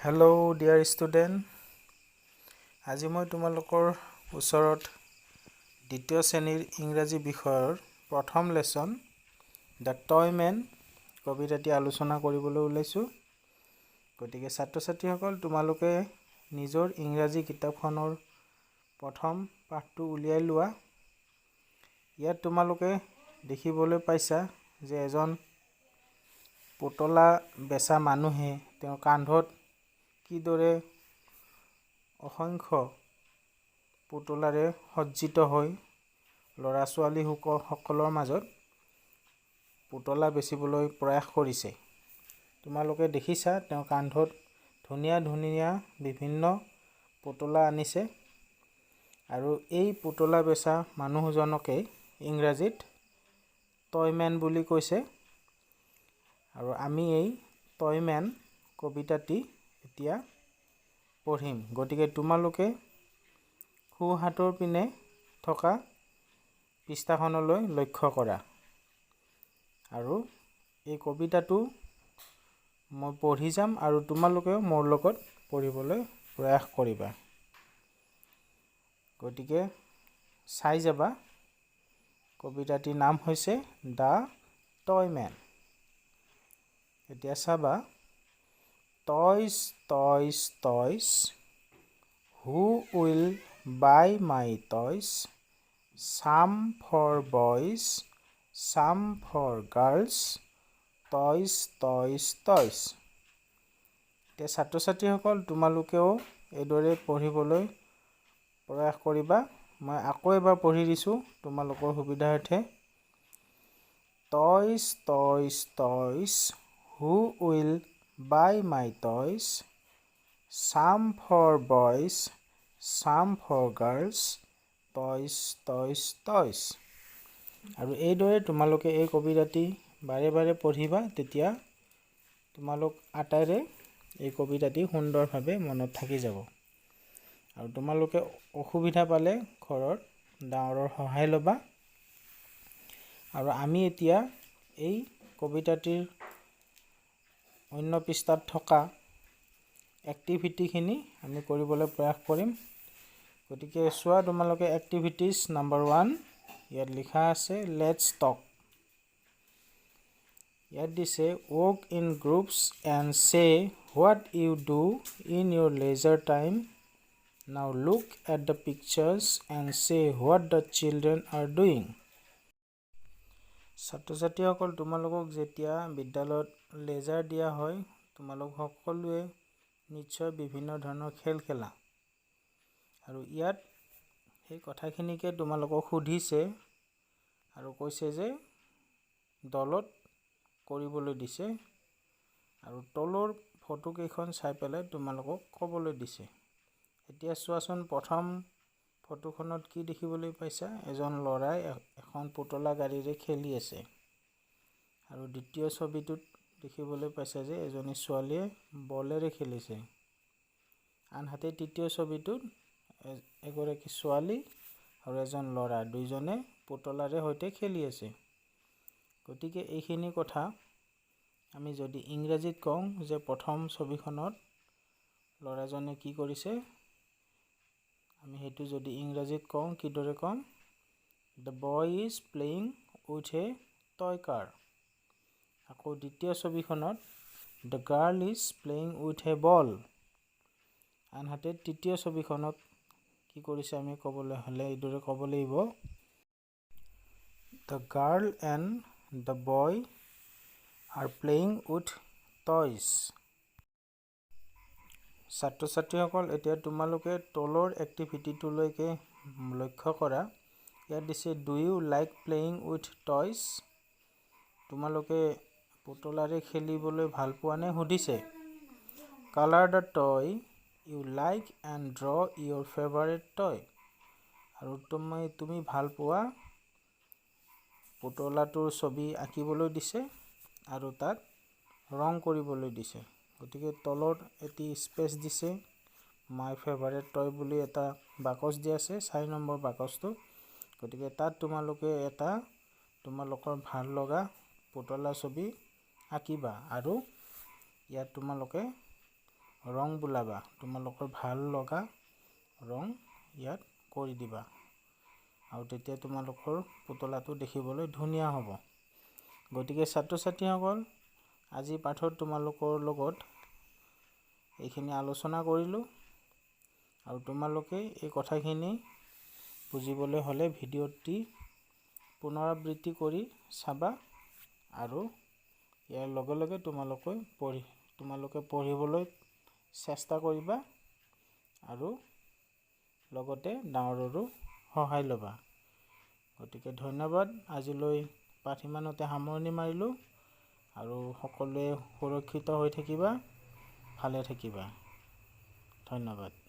Hello' dear student, আজি মই তোমালোকৰ ওচৰত দ্বিতীয় শ্ৰেণীৰ ইংৰাজী বিষয়ৰ প্ৰথম লেচন দ্য টয়মেন কবিতাটি আলোচনা কৰিবলৈ ওলাইছোঁ। গতিকে ছাত্ৰ ছাত্ৰীসকল, তোমালোকে নিজৰ ইংৰাজী কিতাপখনৰ প্ৰথম পাঠটো উলিয়াই লোৱা। ইয়াত তোমালোকে দেখিবলৈ পাইছা যে এজন পুতলা বেচা মানুহে তেওঁৰ কান্ধত কিদৰে অসংখ্য পুতলাৰে সজ্জিত হৈ ল'ৰা ছোৱালীসকলৰ মাজত পুতলা বেচিবলৈ প্ৰয়াস কৰিছে। তোমালোকে দেখিছা তেওঁৰ কান্ধত ধুনীয়া ধুনীয়া বিভিন্ন পুতলা আনিছে আৰু এই পুতলা বেচা মানুহজনকে ইংৰাজীত টয়মেন বুলি কৈছে। আৰু আমি এই টয়মেন কবিতাটি এতিয়া পঢ়িম। গতিকে তোমালোকে সোঁহাতৰ পিনে থকা পৃষ্ঠাখনলৈ লক্ষ্য কৰা আৰু এই কবিতাটো মই পঢ়ি যাম আৰু তোমালোকেও মোৰ লগত পঢ়িবলৈ প্ৰয়াস কৰিবা। গতিকে চাই যাবা। কবিতাটিৰ নাম হৈছে দ্য টয়মেন। এতিয়া চাবা। Toys, toys, toys. Who will buy my toys? Some for boys, some for girls. Toys, toys, toys. এতিয়া ছাত্ৰ ছাত্ৰীসকল, তোমালোকেও এইদৰে পঢ়িবলৈ প্ৰয়াস কৰিবা। মই আকৌ এবাৰ পঢ়ি দিছোঁ তোমালোকৰ সুবিধাৰ্থে। Toys, toys, toys. Who will buy my toys? Some for boys, some for girls. Toys, toys, toys. আৰু এইদৰে তোমালোকে এই কবিতাটি বাৰে বাৰে পঢ়িবা, তেতিয়া তোমালোক আটাইৰে এই কবিতাটি সুন্দৰভাৱে মনত থাকি যাব। আৰু তোমালোকে অসুবিধা পালে ঘৰত ডাঙৰৰ সহায় ল'বা। আৰু আমি এতিয়া এই কবিতাটিৰ অন্য পৃষ্ঠাত থকা এক্টিভিটিখিনি আমি কৰিবলৈ প্ৰয়াস কৰিম। গতিকে চোৱা তোমালোকে এক্টিভিটিজ নম্বৰ 1 ইয়াত লিখা আছে লেটছ টক। ইয়াত দিছে work in groups and say what you do in your leisure time. Now look at the pictures and say what the children are doing. ছাত্ৰ ছাত্ৰীসকল, তোমালোকক যেতিয়া বিদ্যালয়ত লেজাৰ দিয়া হয়, তোমালোক সকলোৱে নিশ্চয় বিভিন্ন ধৰণৰ খেল খেলা। আৰু ইয়াত সেই কথাখিনিকে তোমালোকক সুধিছে আৰু কৈছে যে দলত কৰিবলৈ দিছে আৰু তলৰ ফটোকেইখন চাই পেলাই তোমালোকক ক'বলৈ দিছে। এতিয়া চোৱাচোন, প্ৰথম ফটোখনত কি দেখিবলৈ পাইছা? এজন ল'ৰাই এখন পুতলা গাড়ীৰে খেলি আছে। আৰু দ্বিতীয় ছবিটোত দেখিবলৈ পাইছে যে এজনী ছোৱালীয়ে বলেৰে খেলিছে। আনহাতে তৃতীয় ছবিটোত এগৰাকী ছোৱালী আৰু এজন ল'ৰা দুইজনে পুতলাৰে সৈতে খেলি আছে। গতিকে এইখিনি কথা আমি যদি ইংৰাজীত কওঁ যে প্ৰথম ছবিখনত ল'ৰাজনে কি কৰিছে, আমি সেইটো যদি ইংৰাজীত কওঁ কিদৰে কম? The boy is playing with a toy car. আকৌ দ্বিতীয় ছবিখনত the girl is playing with a ball. আনহাতে তৃতীয় ছবিখনত কি কৰিছে আমি ক'বলৈ হ'লে এইদৰে ক'ব লাগিব the girl and the boy are playing with toys. ছাত্ৰ ছাত্ৰীসকল, এতিয়া তোমালোকে তলৰ এক্টিভিটিটোলৈকে লক্ষ্য কৰা। ইয়াত দিছে do you like playing with toys. তোমালোকে পুতলাৰে খেলিবলৈ ভাল পোৱা নে সুধিছে। Colour the toy you like and draw your favourite toy. আৰু তুমি ভাল পোৱা পুতলাটোৰ ছবি আঁকিবলৈ দিছে আৰু তাত ৰং কৰিবলৈ দিছে। গতিকে তলত এটি স্পেচ দিছে, মাই ফেভাৰেট টয় বুলি এটা বাকচ দিয়া আছে, 4 নম্বৰ বাকচটো। গতিকে তাত তোমালোকে এটা তোমালোকৰ ভাল লগা পুতলা ছবি আঁকিবা আৰু ইয়াত তোমালোকে ৰং বোলাবা, তোমালোকৰ ভাল লগা ৰং ইয়াত কৰি দিবা আৰু তেতিয়া তোমালোকৰ পুতলাটো দেখিবলৈ ধুনীয়া হ'ব। গতিকে ছাত্ৰ ছাত্ৰীসকল, আজি পাঠত তোমালোকৰ লগত এইখিনি আলোচনা কৰিলোঁ আৰু তোমালোকে এই কথাখিনি বুজিবলৈ হ'লে ভিডিঅ'টি পুনৰাবৃত্তি কৰি চাবা আৰু ইয়াৰ লগে লগে তোমালোকে পঢ়িবলৈ চেষ্টা কৰিবা আৰু লগতে ডাঙৰৰো সহায় ল'বা। গতিকে ধন্যবাদ। আজিলৈ পাঠ ইমানতে সামৰণি মাৰিলোঁ আৰু সকলোৱে সুৰক্ষিত হৈ থাকিবা, ভালে থাকিবা। ধন্যবাদ।